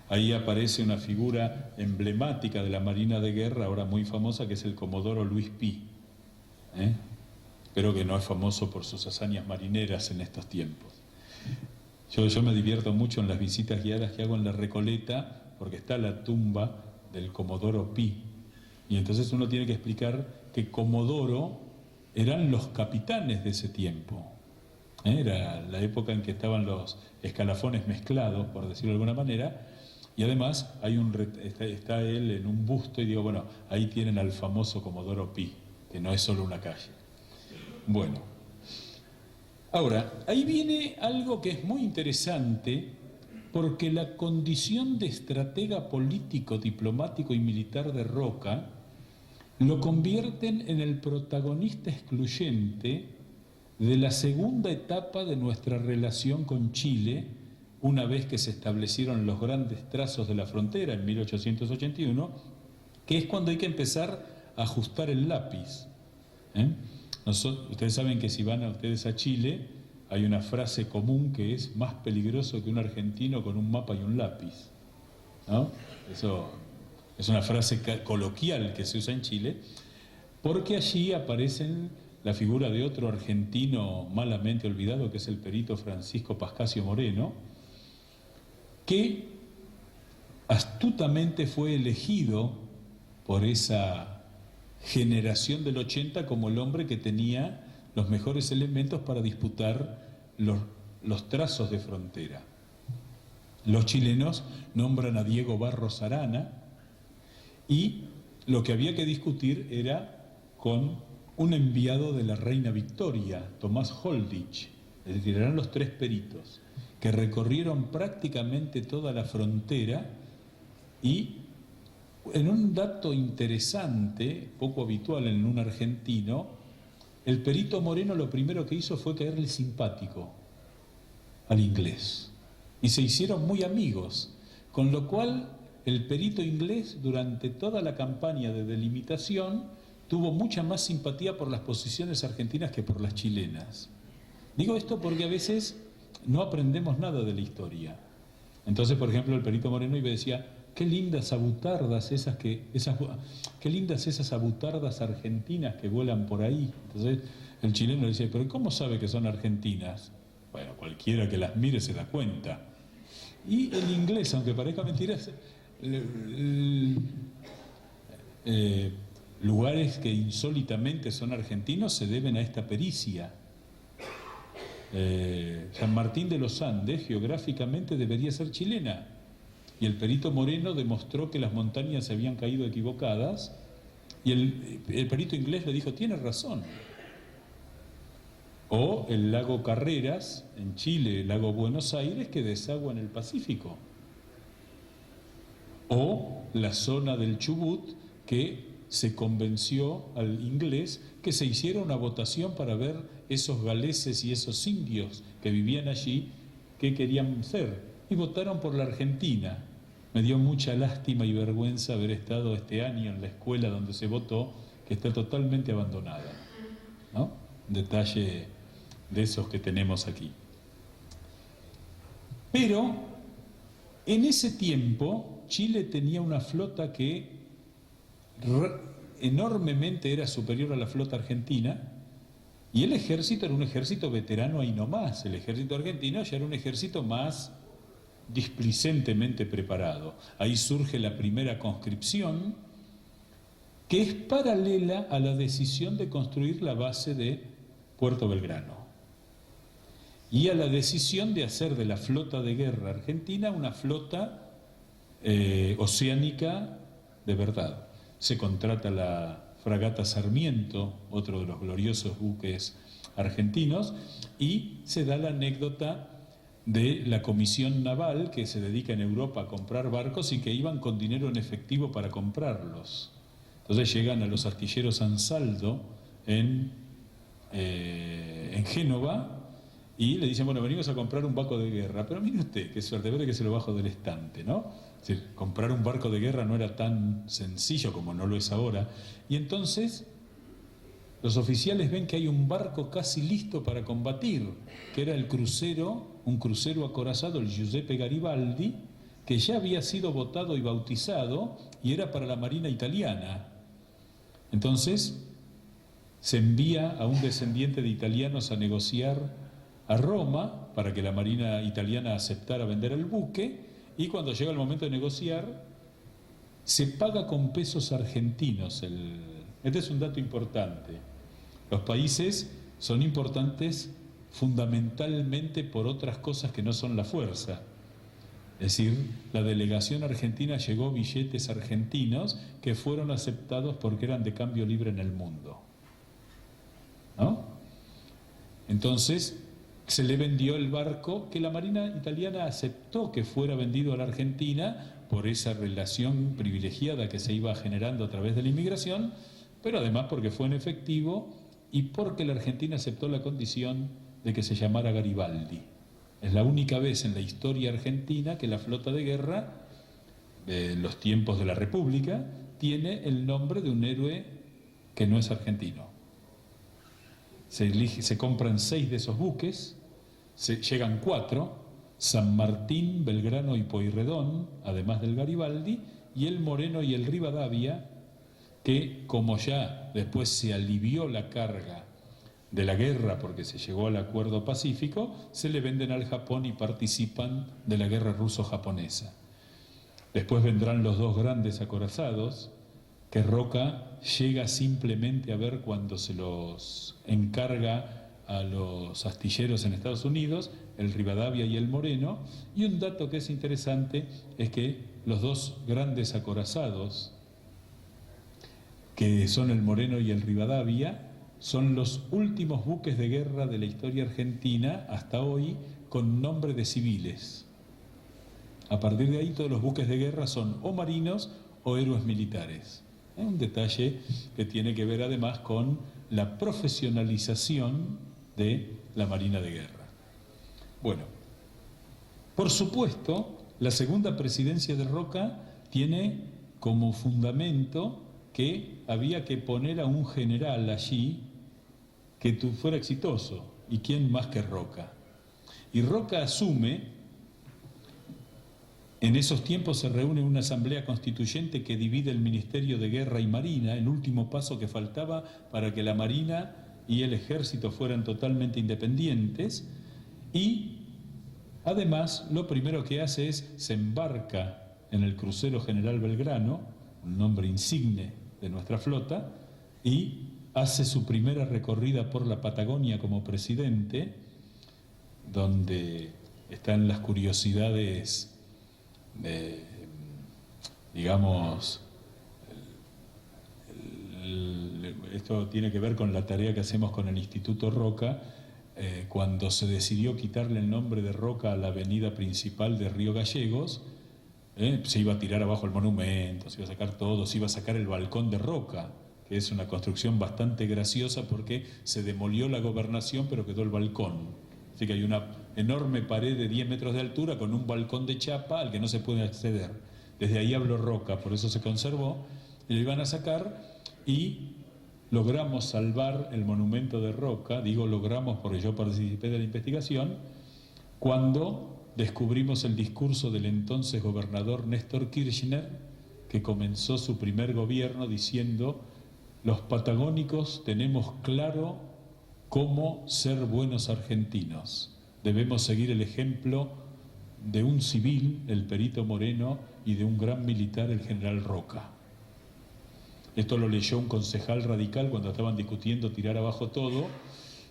ahí aparece una figura emblemática de la Marina de Guerra, ahora muy famosa, que es el Comodoro Luis Pi. Pero que no es famoso por sus hazañas marineras en estos tiempos. Yo me divierto mucho en las visitas guiadas que hago en la Recoleta, porque está la tumba del Comodoro Pi. Y entonces uno tiene que explicar que Comodoro eran los capitanes de ese tiempo. Era la época en que estaban los escalafones mezclados, por decirlo de alguna manera, y además está él en un busto, y digo, bueno, ahí tienen al famoso Comodoro Pi, que no es solo una calle. Bueno, ahora, ahí viene algo que es muy interesante, porque la condición de estratega político, diplomático y militar de Roca lo convierten en el protagonista excluyente de la segunda etapa de nuestra relación con Chile, una vez que se establecieron los grandes trazos de la frontera en 1881, que es cuando hay que empezar a ajustar el lápiz. Ustedes saben que si van ustedes a Chile, hay una frase común que es: más peligroso que un argentino con un mapa y un lápiz, ¿no? Eso es una frase coloquial que se usa en Chile, porque allí aparecen la figura de otro argentino malamente olvidado, que es el perito Francisco Pascasio Moreno, que astutamente fue elegido por esa generación del 80 como el hombre que tenía los mejores elementos para disputar los trazos de frontera. Los chilenos nombran a Diego Barros Arana, y lo que había que discutir era con un enviado de la reina Victoria, Tomás Holdich. Es decir, eran los tres peritos que recorrieron prácticamente toda la frontera, y en un dato interesante, poco habitual en un argentino, el perito Moreno lo primero que hizo fue caerle simpático al inglés, y se hicieron muy amigos, con lo cual el perito inglés durante toda la campaña de delimitación tuvo mucha más simpatía por las posiciones argentinas que por las chilenas. Digo esto porque a veces no aprendemos nada de la historia. Entonces, por ejemplo, el perito Moreno iba y decía: qué lindas abutardas qué lindas esas abutardas argentinas que vuelan por ahí. Entonces el chileno le dice: pero ¿cómo sabe que son argentinas? Bueno, cualquiera que las mire se da cuenta. Y el inglés, aunque parezca mentira, lugares que insólitamente son argentinos se deben a esta pericia. San Martín de los Andes geográficamente debería ser chilena, y el perito Moreno demostró que las montañas se habían caído equivocadas, y el perito inglés le dijo: tiene razón. O el lago Carreras en Chile, el lago Buenos Aires, que desagua en el Pacífico. O la zona del Chubut, que se convenció al inglés que se hiciera una votación para ver esos galeses y esos indios que vivían allí, qué querían ser, y votaron por la Argentina. Me dio mucha lástima y vergüenza haber estado este año en la escuela donde se votó, que está totalmente abandonada, ¿no? Detalle de esos que tenemos aquí. Pero en ese tiempo Chile tenía una flota que enormemente era superior a la flota argentina, y el ejército era un ejército veterano ahí nomás. El ejército argentino ya era un ejército más displicentemente preparado. Ahí surge la primera conscripción, que es paralela a la decisión de construir la base de Puerto Belgrano y a la decisión de hacer de la flota de guerra argentina una flota oceánica de verdad. Se contrata la fragata Sarmiento, otro de los gloriosos buques argentinos, y se da la anécdota de la comisión naval que se dedica en Europa a comprar barcos y que iban con dinero en efectivo para comprarlos. Entonces llegan a los astilleros Ansaldo en Génova y le dicen, bueno, venimos a comprar un barco de guerra. Pero mire usted, qué suerte, verde que se lo bajo del estante, ¿no? Es decir, comprar un barco de guerra no era tan sencillo como no lo es ahora. Y entonces los oficiales ven que hay un barco casi listo para combatir, que era el crucero, un crucero acorazado, el Giuseppe Garibaldi, que ya había sido votado y bautizado y era para la Marina italiana. Entonces se envía a un descendiente de italianos a negociar a Roma para que la Marina italiana aceptara vender el buque, y cuando llega el momento de negociar se paga con pesos argentinos. Este es un dato importante. Los países son importantes fundamentalmente por otras cosas que no son la fuerza. Es decir, la delegación argentina llegó billetes argentinos que fueron aceptados porque eran de cambio libre en el mundo, ¿no? Entonces se le vendió el barco que la Marina italiana aceptó que fuera vendido a la Argentina por esa relación privilegiada que se iba generando a través de la inmigración, pero además porque fue en efectivo y porque la Argentina aceptó la condición de que se llamara Garibaldi. Es la única vez en la historia argentina que la flota de guerra de los tiempos de la República tiene el nombre de un héroe que no es argentino. Se compran 6 de esos buques, llegan 4, San Martín, Belgrano y Pueyrredón, además del Garibaldi, y el Moreno y el Rivadavia, que como ya después se alivió la carga de la guerra porque se llegó al acuerdo pacífico, se le venden al Japón y participan de la guerra ruso-japonesa. Después vendrán los 2 grandes acorazados que Roca llega simplemente a ver cuando se los encarga a los astilleros en Estados Unidos, el Rivadavia y el Moreno. Y un dato que es interesante es que los 2 grandes acorazados, que son el Moreno y el Rivadavia, son los últimos buques de guerra de la historia argentina hasta hoy con nombre de civiles. A partir de ahí todos los buques de guerra son o marinos o héroes militares. Es un detalle que tiene que ver además con la profesionalización de la Marina de Guerra. Bueno, por supuesto, la segunda presidencia de Roca tiene como fundamento que había que poner a un general allí que fuera exitoso. ¿Y quién más que Roca? Y Roca asume, en esos tiempos se reúne una asamblea constituyente que divide el Ministerio de Guerra y Marina, el último paso que faltaba para que la Marina y el Ejército fueran totalmente independientes, y además lo primero que hace es se embarca en el crucero General Belgrano, un nombre insigne de nuestra flota, y hace su primera recorrida por la Patagonia como presidente, donde están las curiosidades, digamos, esto tiene que ver con la tarea que hacemos con el Instituto Roca. Cuando se decidió quitarle el nombre de Roca a la avenida principal de Río Gallegos, se iba a tirar abajo el monumento, se iba a sacar todo, se iba a sacar el balcón de Roca, que es una construcción bastante graciosa porque se demolió la gobernación pero quedó el balcón. Así que hay una enorme pared de 10 metros de altura con un balcón de chapa al que no se puede acceder. Desde ahí habló Roca, por eso se conservó, y lo iban a sacar y logramos salvar el monumento de Roca. Digo logramos porque yo participé de la investigación, cuando descubrimos el discurso del entonces gobernador Néstor Kirchner, que comenzó su primer gobierno diciendo: los patagónicos tenemos claro cómo ser buenos argentinos. Debemos seguir el ejemplo de un civil, el perito Moreno, y de un gran militar, el general Roca. Esto lo leyó un concejal radical cuando estaban discutiendo tirar abajo todo,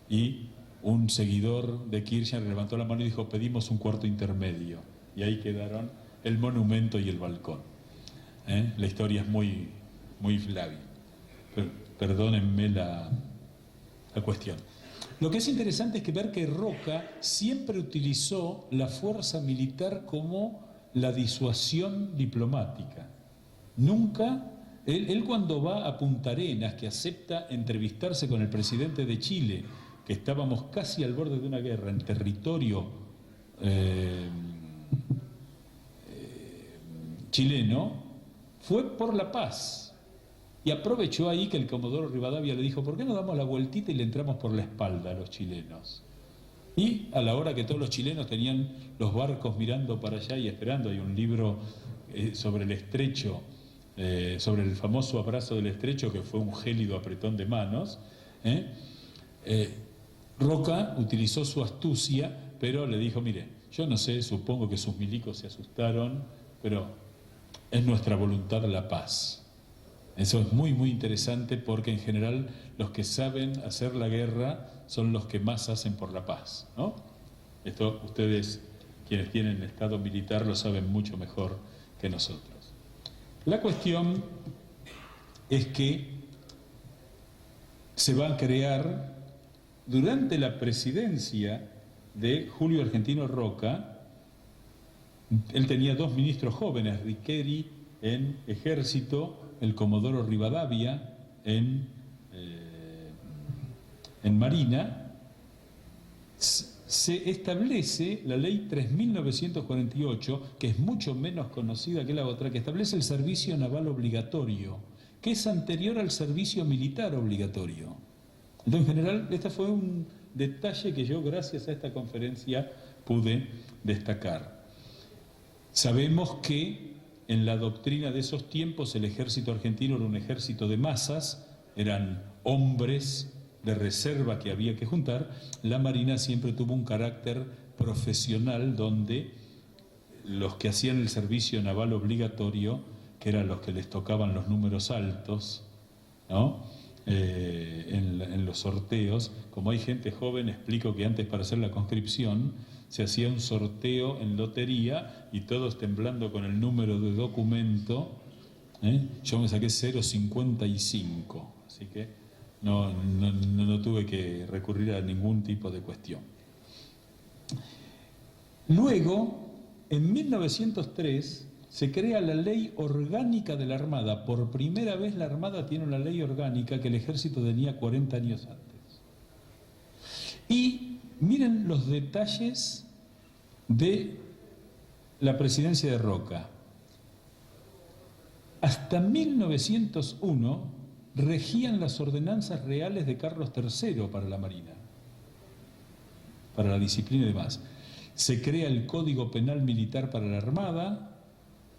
y un seguidor de Kirchner levantó la mano y dijo: pedimos un cuarto intermedio. Y ahí quedaron el monumento y el balcón. La historia es muy, muy flábil. Perdónenme la cuestión. Lo que es interesante es que ver que Roca siempre utilizó la fuerza militar como la disuasión diplomática. Nunca, él cuando va a Punta Arenas, que acepta entrevistarse con el presidente de Chile, que estábamos casi al borde de una guerra en territorio chileno, fue por la paz. Y aprovechó ahí que el Comodoro Rivadavia le dijo: ¿por qué no damos la vueltita y le entramos por la espalda a los chilenos? Y a la hora que todos los chilenos tenían los barcos mirando para allá y esperando, hay un libro sobre el estrecho, sobre el famoso abrazo del estrecho, que fue un gélido apretón de manos. Roca utilizó su astucia, pero le dijo: mire, yo no sé, supongo que sus milicos se asustaron, pero es nuestra voluntad la paz. Eso es muy, muy interesante, porque en general los que saben hacer la guerra son los que más hacen por la paz, ¿no? Esto ustedes, quienes tienen estado militar, lo saben mucho mejor que nosotros. La cuestión es que se va a crear, durante la presidencia de Julio Argentino Roca, él tenía dos ministros jóvenes, Riqueri en Ejército, el Comodoro Rivadavia en Marina. Se establece la ley 3.948, que es mucho menos conocida que la otra, que establece el servicio naval obligatorio, que es anterior al servicio militar obligatorio. Entonces, en general, este fue un detalle que yo, gracias a esta conferencia, pude destacar. Sabemos que en la doctrina de esos tiempos el ejército argentino era un ejército de masas, eran hombres de reserva que había que juntar. La Marina siempre tuvo un carácter profesional, donde los que hacían el servicio naval obligatorio, que eran los que les tocaban los números altos, ¿no? En los sorteos, como hay gente joven, explico que antes, para hacer la conscripción, se hacía un sorteo en lotería y todos temblando con el número de documento. Yo me saqué 0,55, así que no tuve que recurrir a ningún tipo de cuestión. Luego, en 1903, se crea la Ley Orgánica de la Armada. Por primera vez la Armada tiene una ley orgánica que el Ejército tenía 40 años antes. Y miren los detalles de la presidencia de Roca. Hasta 1901 regían las ordenanzas reales de Carlos III para la Marina, para la disciplina y demás. Se crea el Código Penal Militar para la Armada,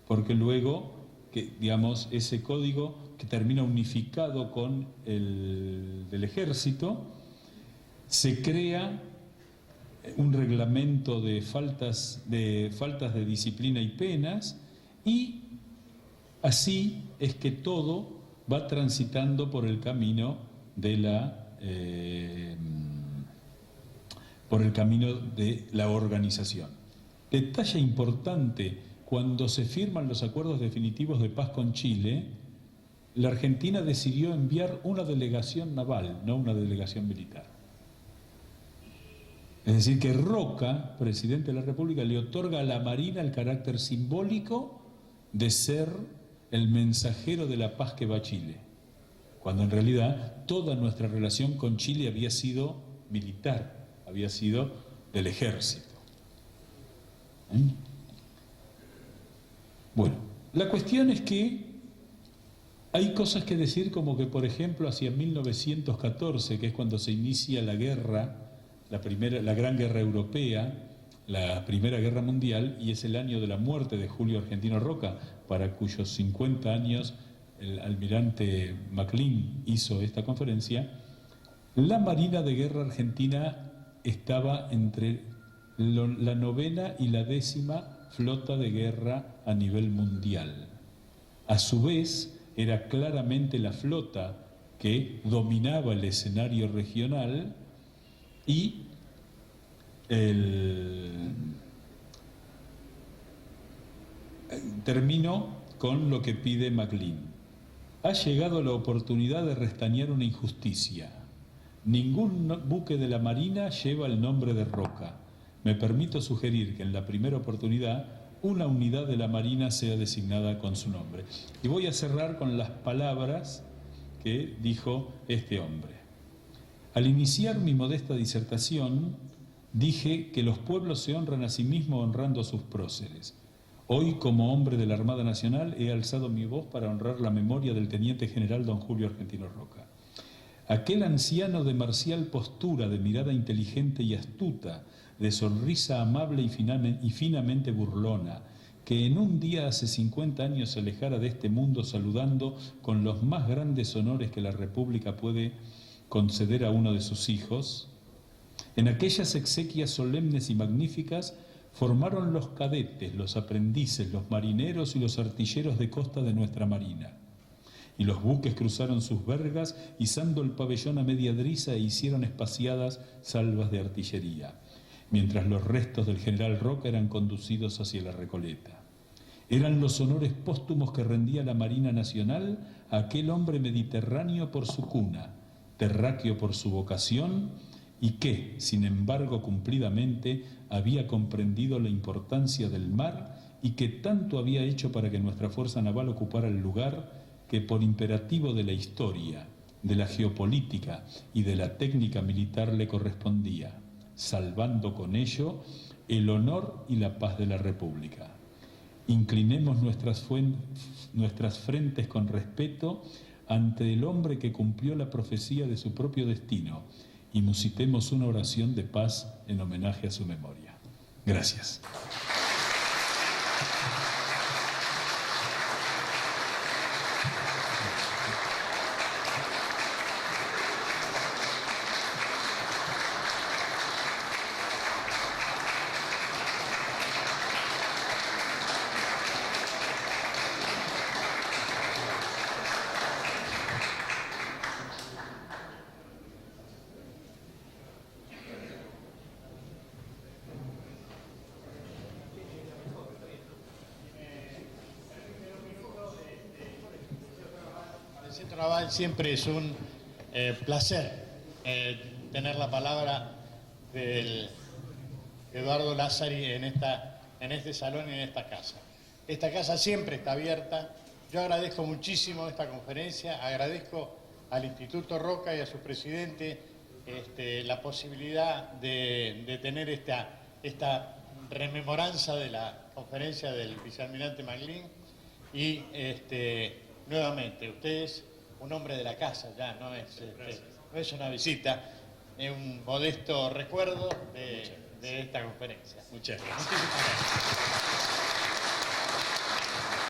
porque luego, digamos, ese código que termina unificado con el del Ejército, se crea un reglamento de faltas de disciplina y penas, y así es que todo va transitando por el camino de la organización. Detalle importante: cuando se firman los acuerdos definitivos de paz con Chile, la Argentina decidió enviar una delegación naval, no una delegación militar. Es decir, que Roca, presidente de la República, le otorga a la Marina el carácter simbólico de ser el mensajero de la paz que va a Chile, cuando en realidad toda nuestra relación con Chile había sido militar, había sido del ejército. Bueno, la cuestión es que hay cosas que decir, como que, por ejemplo, hacia 1914, que es cuando se inicia la guerra, la Gran Guerra Europea, la Primera Guerra Mundial, y es el año de la muerte de Julio Argentino Roca, para cuyos 50 años el almirante McLean hizo esta conferencia. La Marina de Guerra Argentina estaba entre la 9ª y la 10ª flota de guerra a nivel mundial. A su vez, era claramente la flota que dominaba el escenario regional y termino con lo que pide Maclean. Ha llegado la oportunidad de restañar una injusticia. Ningún buque de la Marina lleva el nombre de Roca. Me permito sugerir que en la primera oportunidad una unidad de la Marina sea designada con su nombre. Y voy a cerrar con las palabras que dijo este hombre. Al iniciar mi modesta disertación, dije que los pueblos se honran a sí mismos honrando a sus próceres. Hoy, como hombre de la Armada Nacional, he alzado mi voz para honrar la memoria del teniente general don Julio Argentino Roca. Aquel anciano de marcial postura, de mirada inteligente y astuta, de sonrisa amable y finamente burlona, que en un día hace 50 años se alejara de este mundo saludando con los más grandes honores que la República puede conceder a uno de sus hijos, en aquellas exequias solemnes y magníficas formaron los cadetes, los aprendices, los marineros y los artilleros de costa de nuestra Marina. Y los buques cruzaron sus vergas, izando el pabellón a media driza e hicieron espaciadas salvas de artillería, mientras los restos del general Roca eran conducidos hacia la Recoleta. Eran los honores póstumos que rendía la Marina Nacional a aquel hombre mediterráneo por su cuna, terráqueo por su vocación, y que, sin embargo, cumplidamente había comprendido la importancia del mar y que tanto había hecho para que nuestra fuerza naval ocupara el lugar que por imperativo de la historia, de la geopolítica y de la técnica militar le correspondía, salvando con ello el honor y la paz de la República. Inclinemos nuestras frentes con respeto ante el hombre que cumplió la profecía de su propio destino y musitemos una oración de paz en homenaje a su memoria. Gracias. Siempre es un placer tener la palabra del Eduardo Lázari en este salón y en esta casa. Esta casa siempre está abierta. Yo agradezco muchísimo esta conferencia, agradezco al Instituto Roca y a su presidente la posibilidad de tener esta rememoranza de la conferencia del vicealmirante Maclean y nuevamente, ustedes un hombre de la casa, ya no es una visita, es un modesto recuerdo de esta conferencia. Muchas gracias. Muchísimas gracias.